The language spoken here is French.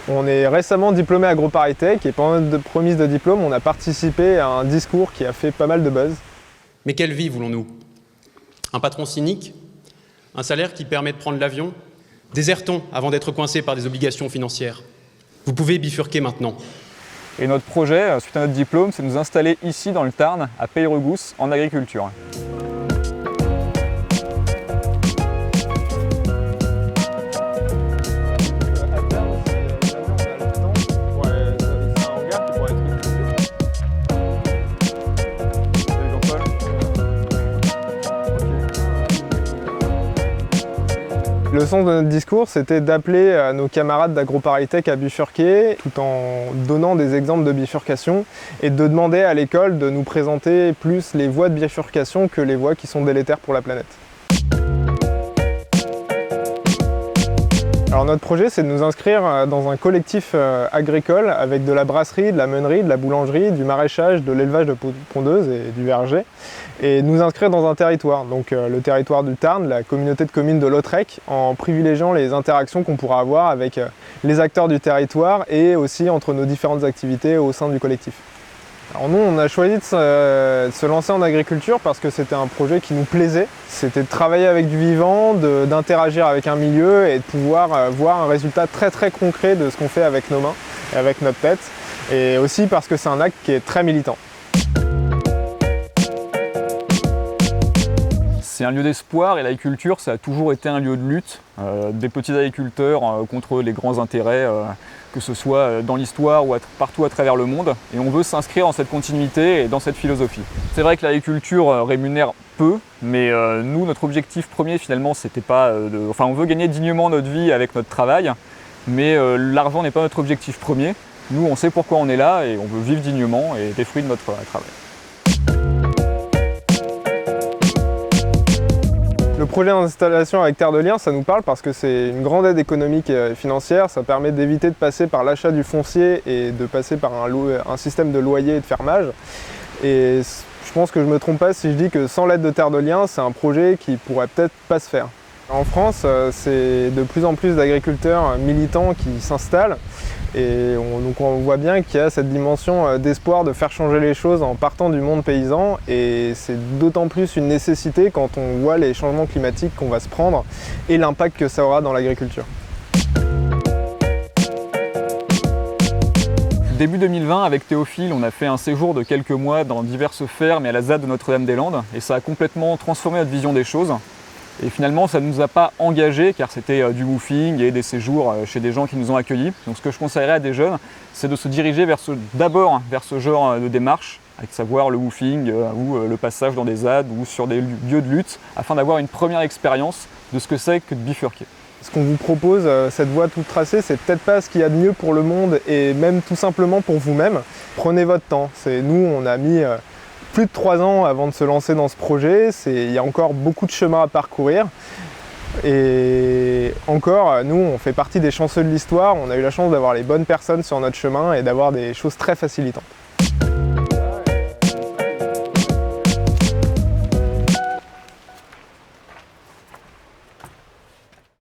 On est récemment diplômé AgroParisTech et pendant notre promise de diplôme, on a participé à un discours qui a fait pas mal de buzz. Mais quelle vie voulons-nous? Un patron cynique? Un salaire qui permet de prendre l'avion? Déserte-t-on avant d'être coincé par des obligations financières? Vous pouvez bifurquer maintenant. Et notre projet, suite à notre diplôme, c'est de nous installer ici dans le Tarn, à Peyregousse, en agriculture. Le sens de notre discours, c'était d'appeler nos camarades d'AgroParisTech à bifurquer, tout en donnant des exemples de bifurcation, et de demander à l'école de nous présenter plus les voies de bifurcation que les voies qui sont délétères pour la planète. Alors notre projet, c'est de nous inscrire dans un collectif agricole avec de la brasserie, de la meunerie, de la boulangerie, du maraîchage, de l'élevage de pondeuses et du verger, et nous inscrire dans un territoire, donc le territoire du Tarn, la communauté de communes de Lautrec, en privilégiant les interactions qu'on pourra avoir avec les acteurs du territoire et aussi entre nos différentes activités au sein du collectif. Alors nous, on a choisi de se lancer en agriculture parce que c'était un projet qui nous plaisait. C'était de travailler avec du vivant, d'interagir avec un milieu et de pouvoir voir un résultat très concret de ce qu'on fait avec nos mains et avec notre tête. Et aussi parce que c'est un acte qui est très militant. C'est un lieu d'espoir et l'agriculture, ça a toujours été un lieu de lutte des petits agriculteurs contre les grands intérêts, que ce soit dans l'histoire ou partout à travers le monde. Et on veut s'inscrire dans cette continuité et dans cette philosophie. C'est vrai que l'agriculture rémunère peu, mais nous, notre objectif premier finalement, c'était pas on veut gagner dignement notre vie avec notre travail, mais l'argent n'est pas notre objectif premier. Nous, on sait pourquoi on est là et on veut vivre dignement et des fruits de notre travail. Le projet d'installation avec Terre de Liens, ça nous parle parce que c'est une grande aide économique et financière. Ça permet d'éviter de passer par l'achat du foncier et de passer par un système de loyer et de fermage. Et je pense que je ne me trompe pas si je dis que sans l'aide de Terre de Liens, c'est un projet qui pourrait peut-être pas se faire. En France, c'est de plus en plus d'agriculteurs militants qui s'installent. Et donc on voit bien qu'il y a cette dimension d'espoir de faire changer les choses en partant du monde paysan, et c'est d'autant plus une nécessité quand on voit les changements climatiques qu'on va se prendre et l'impact que ça aura dans l'agriculture. Début 2020, avec Théophile, on a fait un séjour de quelques mois dans diverses fermes et à la ZAD de Notre-Dame-des-Landes, et ça a complètement transformé notre vision des choses. Et finalement, ça ne nous a pas engagés car c'était du woofing et des séjours chez des gens qui nous ont accueillis. Donc ce que je conseillerais à des jeunes, c'est de se diriger d'abord vers ce genre de démarche, à savoir le woofing ou le passage dans des ZAD ou sur des lieux de lutte, afin d'avoir une première expérience de ce que c'est que de bifurquer. Ce qu'on vous propose, cette voie toute tracée, c'est peut-être pas ce qu'il y a de mieux pour le monde et même tout simplement pour vous-même. Prenez votre temps. Nous, on a mis plus de 3 ans avant de se lancer dans ce projet. Il y a encore beaucoup de chemin à parcourir. Et encore, nous, on fait partie des chanceux de l'histoire. On a eu la chance d'avoir les bonnes personnes sur notre chemin et d'avoir des choses très facilitantes.